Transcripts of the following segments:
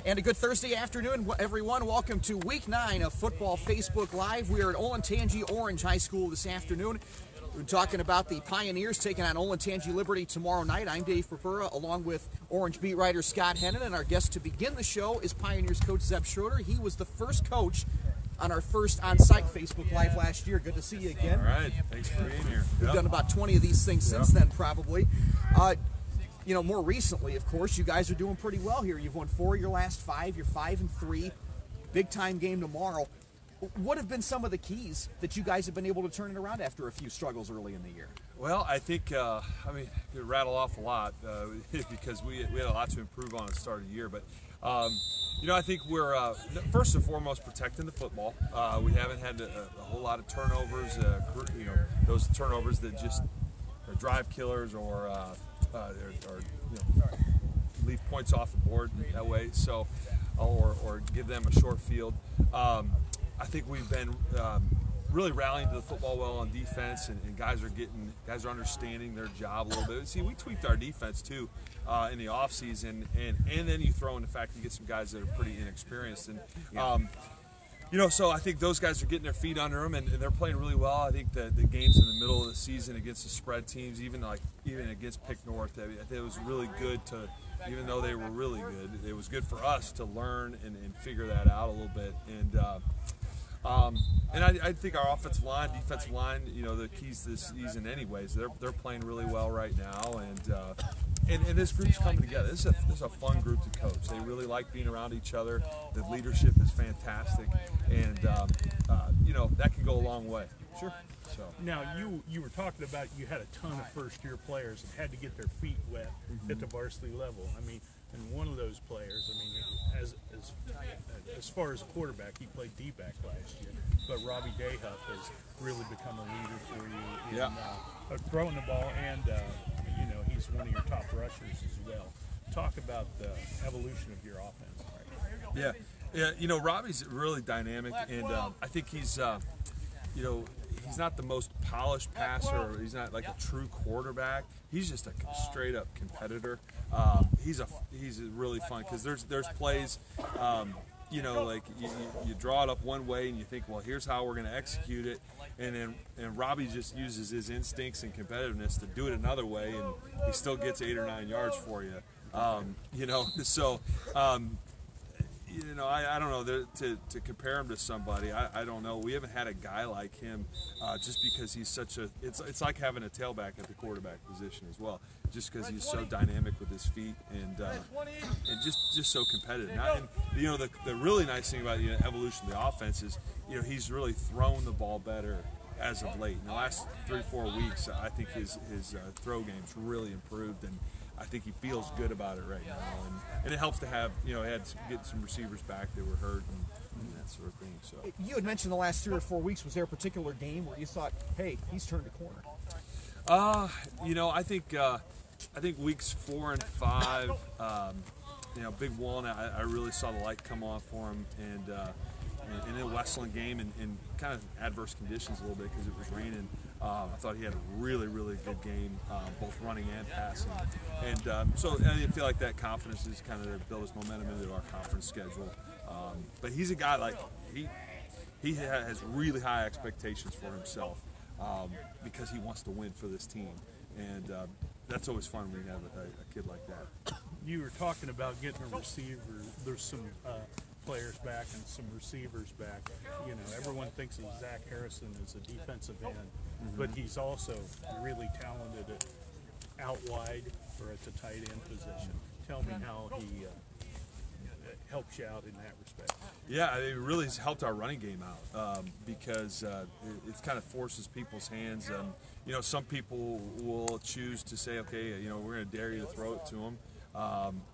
And a good Thursday afternoon, everyone. Welcome to Week 9 of Football Facebook Live. We are at Olentangy Orange High School this afternoon. We're talking about the Pioneers taking on Olentangy Liberty tomorrow night. I'm Dave Purpura, along with Orange beat writer Scott Hennen, and our guest to begin the show is Pioneers coach Zebb Schroeder. He was the first coach on our first on-site Facebook Live last year. Good to see you again. All right, thanks for being here. We've done about 20 of these things since then, probably. You know, more recently, of course, you guys are doing pretty well here. You've won 4 of your last 5. You're 5-3. Big-time game tomorrow. What have been some of the keys that you guys have been able to turn it around after a few struggles early in the year? Well, I think, could rattle off a lot because we had a lot to improve on at the start of the year. But, I think we're, first and foremost, protecting the football. We haven't had a whole lot of turnovers, those turnovers that just are drive killers or leave points off the board that way. So, or give them a short field. I think we've been really rallying to the football well on defense, and guys are understanding their job a little bit. See, we tweaked our defense too in the offseason, and then you throw in the fact you get some guys that are pretty inexperienced, and so I think those guys are getting their feet under them, and they're playing really well. I think the games in the middle of the season against the spread teams, even against Pick North, I think it was really good to. Even though they were really good, it was good for us to learn and figure that out a little bit. And I think our offensive line, defensive line, the keys this season anyways, they're playing really well right now. And this group's coming together. This is a fun group to coach. They really like being around each other. The leadership is fantastic. And, that can go a long way. Sure. So. Now, you were talking about you had a ton of first-year players that had to get their feet wet at the varsity level. I mean, and one of those players, as far as a quarterback, he played D-back last year. But Robbie Dayhuff has really become a leader for you in throwing the ball, and he's one of your top rushers as well. Talk about the evolution of your offense right now. Yeah, Robbie's really dynamic, and I think he's he's not the most polished passer. He's not like a true quarterback. He's just a straight-up competitor. He's really fun because there's plays, like you draw it up one way and you think, well, here's how we're going to execute it, and Robbie just uses his instincts and competitiveness to do it another way, and he still gets 8 or 9 yards for you. I don't know, to compare him to somebody, I don't know. We haven't had a guy like him just because he's it's like having a tailback at the quarterback position as well, just because he's so dynamic with his feet and just so competitive. The really nice thing about the evolution of the offense is, he's really thrown the ball better as of late. In the last 3-4 weeks, I think his throw game's really improved, and I think he feels good about it right now, and it helps to have get some receivers back that were hurt and that sort of thing. So you had mentioned the last 3 or 4 weeks. Was there a particular game where you thought, hey, he's turned a corner? I think weeks 4 and 5, Big Walnut, I really saw the light come on for him, and in the Westland game in kind of adverse conditions a little bit because it was raining. I thought he had a really, really good game, both running and passing. And so I feel like that confidence is kind of built his momentum into our conference schedule. But he's a guy he has really high expectations for himself because he wants to win for this team. And that's always fun when you have a kid like that. You were talking about getting a receiver. There's some players back and some receivers back. Everyone thinks of Zach Harrison as a defensive end, but he's also really talented out wide or at the tight end position. Tell me how he helps you out in that respect. Yeah, it really has helped our running game out because it kind of forces people's hands. Some people will choose to say, okay, we're going to dare you to throw it to them.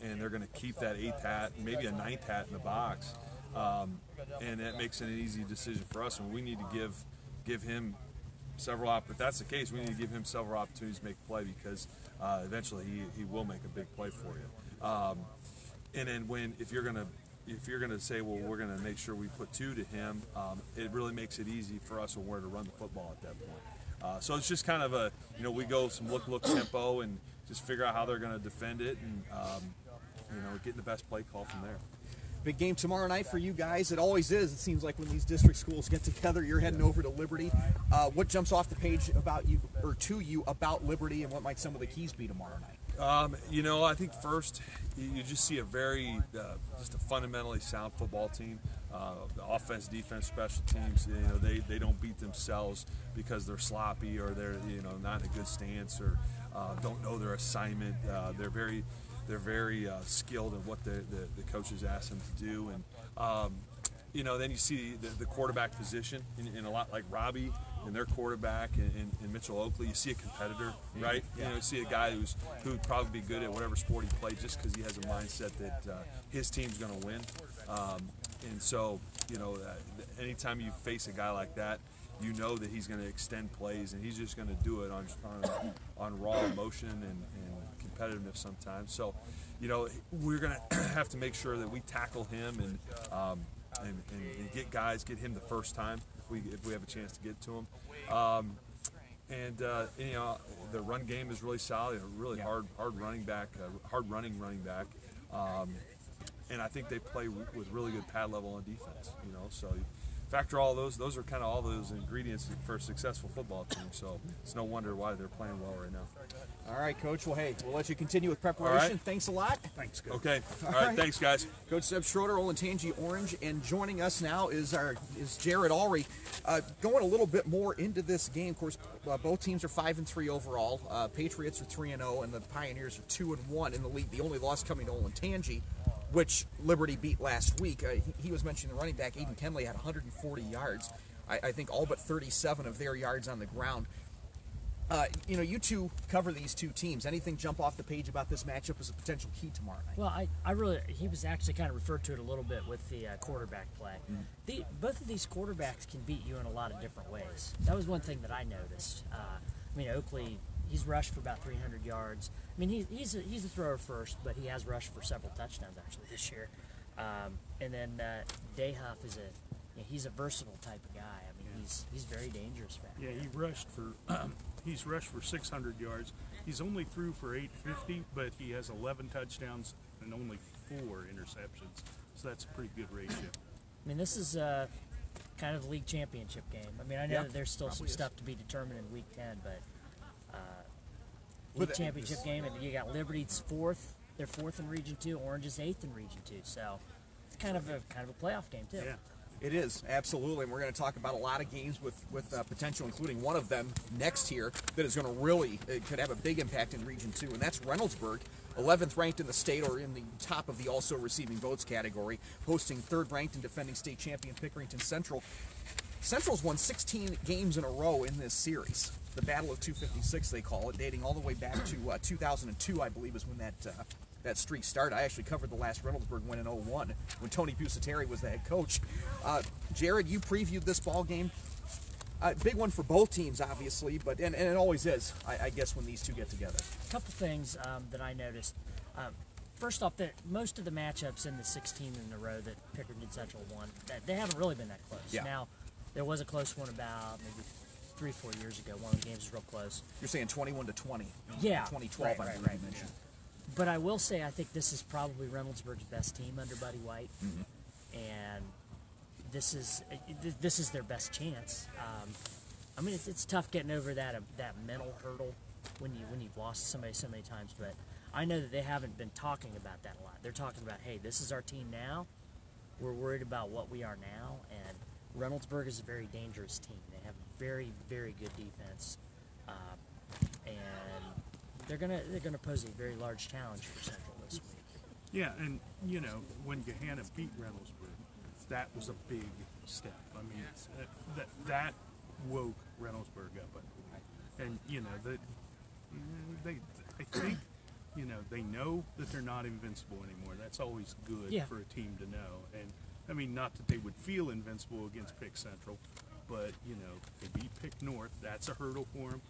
And they're going to keep that 8th hat, maybe a 9th hat in the box, and that makes it an easy decision for us. And we need to give him several. If that's the case, we need to give him several opportunities to make a play because eventually he will make a big play for you. And then if you're going to say, well, we're going to make sure we put 2 to him, it really makes it easy for us on where to run the football at that point. So it's just kind of we go some look tempo and just figure out how they're going to defend it and, getting the best play call from there. Big game tomorrow night for you guys. It always is. It seems like when these district schools get together, you're heading over to Liberty. What jumps off the page about you, or to you, about Liberty, and what might some of the keys be tomorrow night? You know, I think first you just see a very just a fundamentally sound football team. The offense, defense, special teams. You know, they don't beat themselves because they're sloppy or they're not in a good stance or don't know their assignment. They're very skilled in what the coaches ask them to do, and then you see the quarterback position in a lot like Robbie and their quarterback and Mitchell Oakley. You see a competitor, right? You see a guy who'd probably be good at whatever sport he played just because he has a mindset that his team's going to win. And so, anytime you face a guy like that, you know that he's going to extend plays and he's just going to do it on raw emotion and competitiveness sometimes. So, we're going to have to make sure that we tackle him and get him the first time if we have a chance to get to him. The run game is really solid, a really hard running back, hard running back. And I think they play with really good pad level on defense, so you factor all those are kind of all those ingredients for a successful football team, so it's no wonder why they're playing well right now. All right, Coach. Well, hey, we'll let you continue with preparation. Right. Thanks a lot. Thanks, Coach. Okay. All right. Thanks, guys. Coach Zebb Schroeder, Olentangy Orange, and joining us now is Jarrod Ulrey. Going a little bit more into this game. Of course, both teams are 5-3 overall. Patriots are 3-0, and the Pioneers are 2-1 in the league. The only loss coming to Olentangy, which Liberty beat last week. He was mentioning the running back, Aiden Kenley, had 140 yards. I think all but 37 of their yards on the ground. You two cover these two teams. Anything jump off the page about this matchup as a potential key tomorrow night? Well, he was actually kind of referred to it a little bit with the quarterback play. Both of these quarterbacks can beat you in a lot of different ways. That was one thing that I noticed. Oakley, he's rushed for about 300 yards. He's a thrower first, but he has rushed for several touchdowns actually this year. And then Dayhuff he's a versatile type of guy. He's very dangerous back there. Yeah, he's rushed for 600 yards. He's only threw for 850, but he has 11 touchdowns and only 4 interceptions. So that's a pretty good ratio. This is kind of the league championship game. I know that there's still some stuff to be determined in Week 10, but league championship game, and you got Liberty's 4th. They're 4th in Region 2. Orange is 8th in Region 2. So it's kind of a playoff game too. Yeah. It is, absolutely, and we're going to talk about a lot of games with potential, including one of them next here that is going to really could have a big impact in Region 2, and that's Reynoldsburg, 11th ranked in the state, or in the top of the also receiving votes category, hosting 3rd ranked and defending state champion Pickerington Central. Central's won 16 games in a row in this series. The Battle of 256, they call it, dating all the way back to 2002, I believe, is when that streak started. I actually covered the last Reynoldsburg win in 2001 when Tony Busateri was the head coach. Jarrod, you previewed this ball game. Big one for both teams, obviously, but and it always is, I guess, when these two get together. A couple things that I noticed. First off, that most of the matchups in the 16 in a row that Pickerington Central won, they haven't really been that close. Yeah. Now, there was a close one about maybe 3-4 years ago. One of the games was real close. You're saying 21-20. Yeah. 2012, I believe you mentioned. But I will say I think this is probably Reynoldsburg's best team under Buddy White, and this is their best chance. It's tough getting over that mental hurdle when you've lost somebody so many times. But I know that they haven't been talking about that a lot. They're talking about, hey, this is our team now. We're worried about what we are now, and Reynoldsburg is a very dangerous team. They have a very, very good defense, and they're gonna pose a very large challenge for Central this week. Yeah, and when Gahanna beat Reynoldsburg, that was a big step. That woke Reynoldsburg up, and I think they know that they're not invincible anymore. That's always good for a team to know. And not that they would feel invincible against Pick Central, but they beat Pick North. That's a hurdle for them.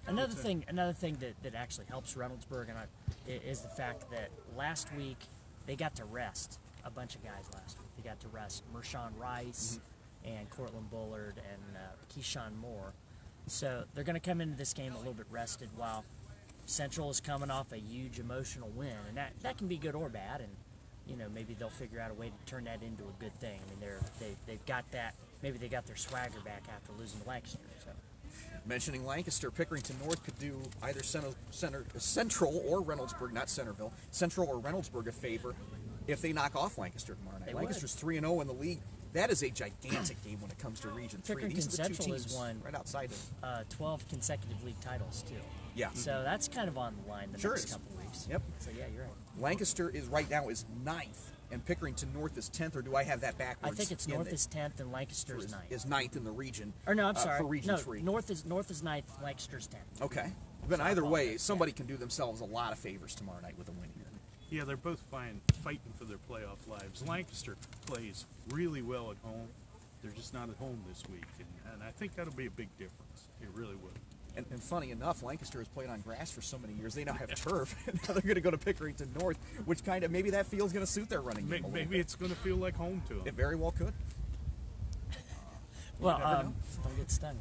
Another thing that actually helps Reynoldsburg is the fact that last week they got to rest a bunch of guys last week. They got to rest Mershawn Rice and Cortland Bullard and Keyshawn Moore. So they're going to come into this game a little bit rested, while Central is coming off a huge emotional win. And that can be good or bad. And maybe they'll figure out a way to turn that into a good thing. I mean, they've got that. Maybe they got their swagger back after losing to Lancaster. So. Mentioning Lancaster, Pickerington North could do either Central or Reynoldsburg, not Centerville, Central or Reynoldsburg a favor if they knock off Lancaster tomorrow night. Lancaster's 3-0 in the league. That is a gigantic game when it comes to Region 3. These are the Central two teams has won right outside of 12 consecutive league titles, too. Yeah. So that's kind of on the line the next couple of weeks. Yep. So, yeah, you're right. Lancaster is right now is 9th, and Pickerington North is 10th, or do I have that backwards? I think it's North is 10th and Lancaster is 9th. Is 9th in the region. Or no, I'm sorry. For Region 3. North is 9th, Lancaster's 10th. Okay. But either way, somebody can do themselves a lot of favors tomorrow night with a win here. Yeah, they're both fighting for their playoff lives. Lancaster plays really well at home. They're just not at home this week, and I think that'll be a big difference. It really will. And funny enough, Lancaster has played on grass for so many years. They now have turf, and now they're going to go to Pickerington North, which kind of maybe that field's going to suit their running game. Maybe it's going to feel like home to them. It very well could. Well, don't get stung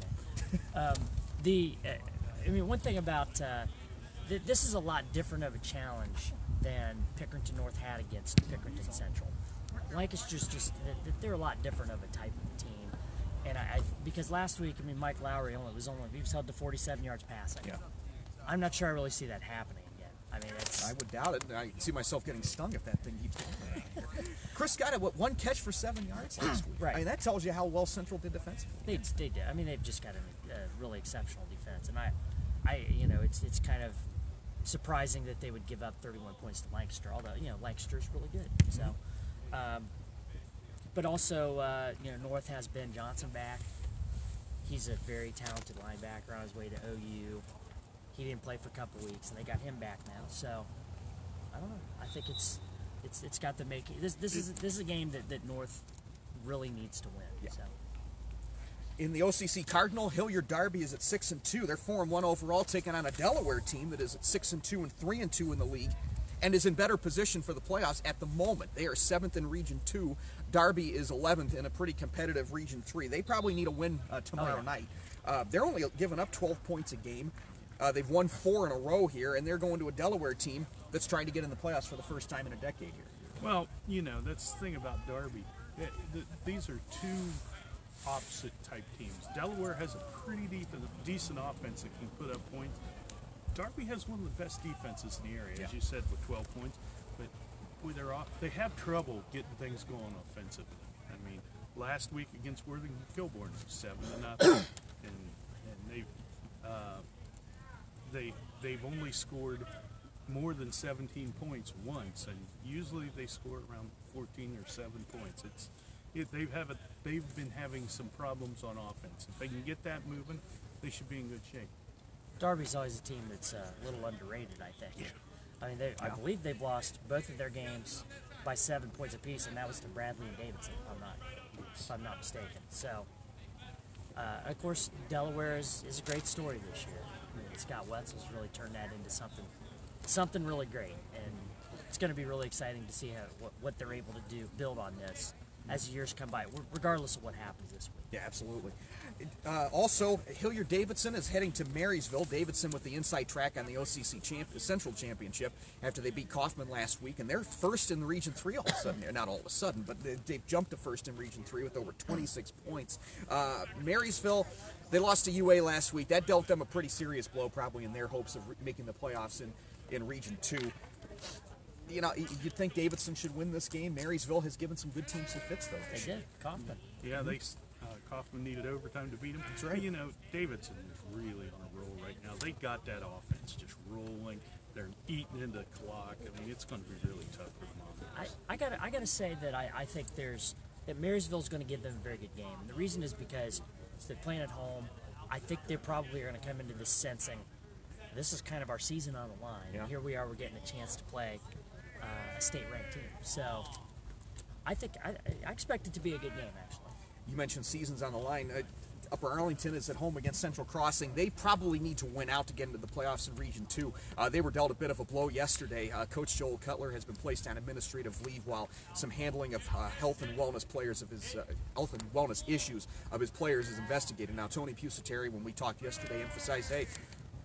there. One thing about this is a lot different of a challenge than Pickerington North had against Pickerington Central. Lancaster's they're a lot different of a type of team. And because last week, Mike Lowry he was held to 47 yards passing. Yeah. I'm not sure I really see that happening again. I would doubt it. I see myself getting stung if that thing keeps going. Chris got one catch for 7 yards last week. Right. That tells you how well Central did defensively. They did. They've just got a really exceptional defense, and it's kind of surprising that they would give up 31 points to Lancaster. Although Lancaster's really good. So. But also, North has Ben Johnson back. He's a very talented linebacker on his way to OU. He didn't play for a couple weeks, and they got him back now. So, I don't know. I think it's got the making. This is a game that North really needs to win. Yeah. So. In the OCC Cardinal, Hilliard Darby is at 6-2. They're 4-1 overall, taking on a Delaware team that is at 6-2 and 3-2 in the league, and is in better position for the playoffs at the moment. They are 7th in Region 2. Darby is 11th in a pretty competitive Region 3. They probably need a win tomorrow night. They're only giving up 12 points a game. They've won 4 in a row here, and they're going to a Delaware team that's trying to get in the playoffs for the first time in a decade here. Well, that's the thing about Darby. These are two opposite type teams. Delaware has a pretty decent offense that can put up points. Darby has one of the best defenses in the area, as you said, with 12 points. But with they have trouble getting things going offensively. Last week against Worthington Kilbourne, 7-0, and they've only scored more than 17 points once, and usually they score around 14 or 7 points. They've been having some problems on offense. If they can get that moving, they should be in good shape. Darby's always a team that's a little underrated, I think. Yeah. I believe they've lost both of their games by 7 points apiece, and that was to Bradley and Davidson, if I'm not mistaken. So, of course, Delaware is a great story this year. Scott Wetzel's really turned that into something really great, and it's going to be really exciting to see what they're able to build on this as the years come by, regardless of what happens this week. Yeah, absolutely. Also, Hilliard Davidson is heading to Marysville. Davidson with the inside track on the OCC Central Championship after they beat Kaufman last week, and they're first in the Region 3 all of a sudden. Not all of a sudden, but they've jumped to first in Region 3 with over 26 points. Marysville, they lost to UA last week. That dealt them a pretty serious blow, probably in their hopes of making the playoffs in Region 2. You'd think Davidson should win this game. Marysville has given some good teams some fits, though. They did. Kaufman. Yeah, Kaufman needed overtime to beat him. That's right. Davidson is really on a roll right now. They got that offense just rolling. They're eating into the clock. It's going to be really tough for them. I gotta say that I think that Marysville's going to give them a very good game. And the reason is because they're playing at home. I think they probably are going to come into this sensing this is kind of our season on the line. Yeah. And here we are, we're getting a chance to play a state-ranked team. So I think I expect it to be a good game, actually. You mentioned seasons on the line. Upper Arlington is at home against Central Crossing. They probably need to win out to get into the playoffs in Region 2. They were dealt a bit of a blow yesterday. Coach Joel Cutler has been placed on administrative leave while some handling of health and wellness issues of his players is investigated. Now, Tony Pusateri, when we talked yesterday, emphasized, hey,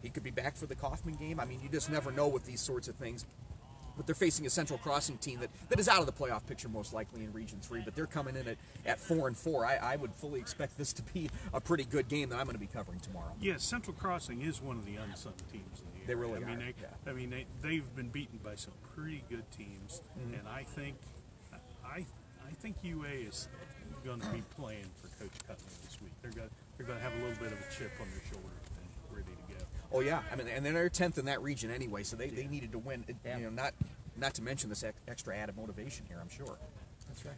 he could be back for the Kaufman game. You just never know with these sorts of things. But they're facing a Central Crossing team that is out of the playoff picture most likely in Region 3, but they're coming in at 4-4. I would fully expect this to be a pretty good game that I'm going to be covering tomorrow. Yeah, Central Crossing is one of the unsung teams in the They area. really I mean, they've been beaten by some pretty good teams, and I think UA is going to be playing for Coach Cutler this week. They're going to have a little bit of a chip on their shoulders and ready to go. Oh yeah, I mean, and they're 10th in that region anyway, so they needed to win. Yeah. You know, not to mention this extra added motivation here, I'm sure. That's right.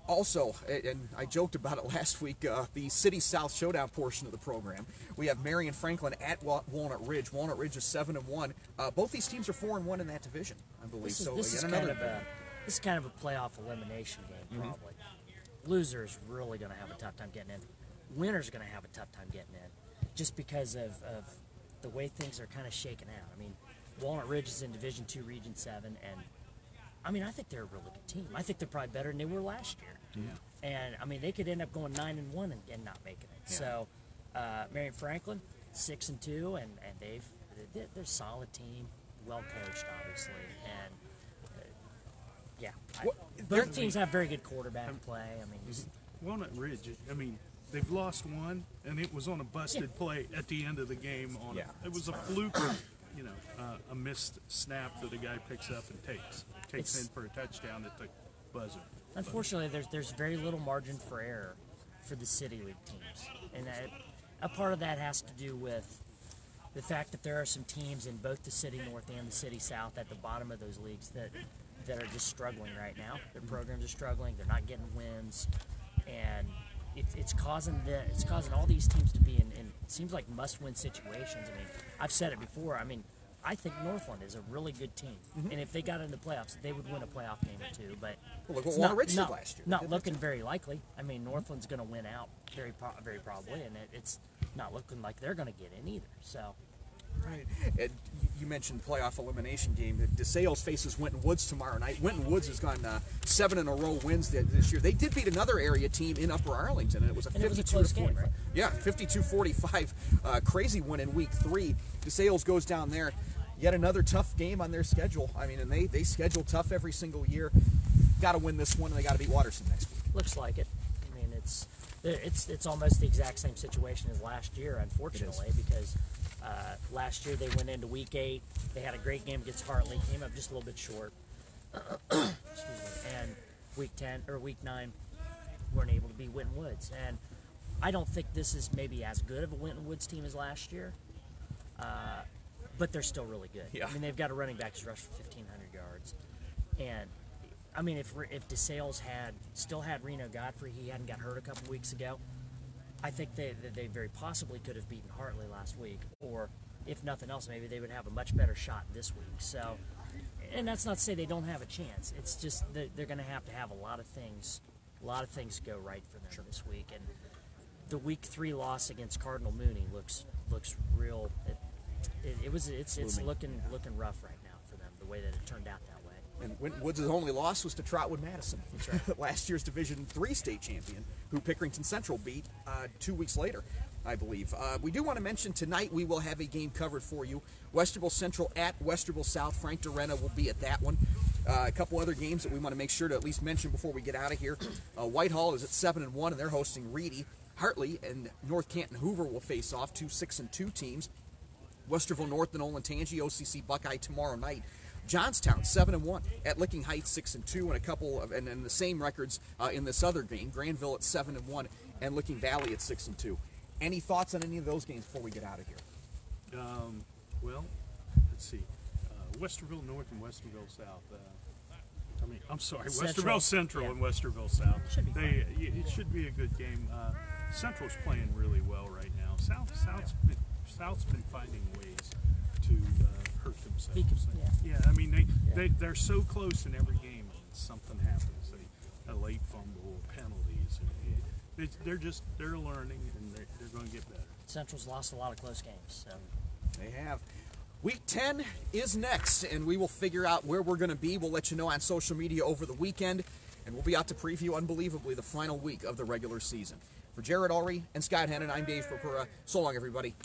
Also, and I joked about it last week, the City South Showdown portion of the program. We have Marion Franklin at Walnut Ridge. Walnut Ridge is 7-1. Both these teams are 4-1 in that division, I believe. This is kind of a playoff elimination game, probably. Loser's really going to have a tough time getting in. Winner's going to have a tough time getting in, just because of the way things are kind of shaken out. I mean, Walnut Ridge is in Division II, Region 7, and I mean, I think they're a really good team. I think they're probably better than they were last year. Yeah. And I mean, they could end up going 9-1 and not making it. Yeah. So, Marion Franklin, 6-2, and they're a solid team, well coached, obviously, and both teams have very good quarterback play. I mean, Walnut Ridge, I mean, they've lost one, and it was on a busted play at the end of the game. It was a fluke, a missed snap that a guy picks up and takes in for a touchdown at the buzzer. Unfortunately, there's very little margin for error for the City League teams, and a part of that has to do with the fact that there are some teams in both the City North and the City South at the bottom of those leagues that are just struggling right now. Their programs are struggling. They're not getting wins, and it's causing all these teams to be in it seems like must-win situations. I mean, I've said it before. I mean, I think Northland is a really good team, and if they got into the playoffs, they would win a playoff game or two. But look what Walnut Ridge did last year. Not looking very likely. I mean, Northland's going to win out very probably, and it's not looking like they're going to get in either. So. Right. And you mentioned playoff elimination game. DeSales faces Winton Woods tomorrow night. Winton Woods has gone 7 in a row wins this year. They did beat another area team in Upper Arlington, and it was a 52-45. Right? Yeah, 52-45 crazy win in week 3. DeSales goes down there. Yet another tough game on their schedule. I mean, and they schedule tough every single year. Got to win this one, and they got to beat Watterson next week. Looks like it. I mean, it's almost the exact same situation as last year, unfortunately, because. Last year they went into week 8. They had a great game against Hartley, came up just a little bit short. Excuse me. And week 9 weren't able to beat Winton Woods. And I don't think this is maybe as good of a Winton Woods team as last year, but they're still really good. Yeah. I mean, they've got a running back who's rushed for 1,500 yards, and I mean, if DeSales still had Reno Godfrey, he hadn't got hurt a couple weeks ago. I think they very possibly could have beaten Hartley last week, or if nothing else, maybe they would have a much better shot this week. So, and that's not to say they don't have a chance. It's just that they're going to have a lot of things go right for them this week. And the week 3 loss against Cardinal Mooney looks real. It's looking rough right now for them, the way that it turned out that way. And Winton Woods' only loss was to Trotwood Madison. That's right. Last year's Division III state champion, who Pickerington Central beat 2 weeks later, I believe. We do want to mention tonight we will have a game covered for you. Westerville Central at Westerville South. Frank Dorena will be at that one. A couple other games that we want to make sure to at least mention before we get out of here. Whitehall is at 7-1, and they're hosting Reedy. Hartley and North Canton Hoover will face off, 2 6-2 teams. Westerville North and Olentangy, OCC Buckeye tomorrow night. Johnstown 7-1 at Licking Heights 6-2, and a couple of and the same records in this other game. Granville at 7-1 and Licking Valley at 6-2. Any thoughts on any of those games before we get out of here? Well, let's see. Westerville North and Westerville South. Westerville Central and Westerville South. It should be a good game. Central's playing really well right now. South's been finding ways to hurt themselves. I mean they're so close in every game, and something happens. A late fumble, penalties. They're learning, and they're going to get better. Central's lost a lot of close games. So. They have. Week 10 is next, and we will figure out where we're going to be. We'll let you know on social media over the weekend, and we'll be out to preview, unbelievably, the final week of the regular season. For Jarrod Ulrey and Scott Hennen, I'm Dave Purpura. So long, everybody.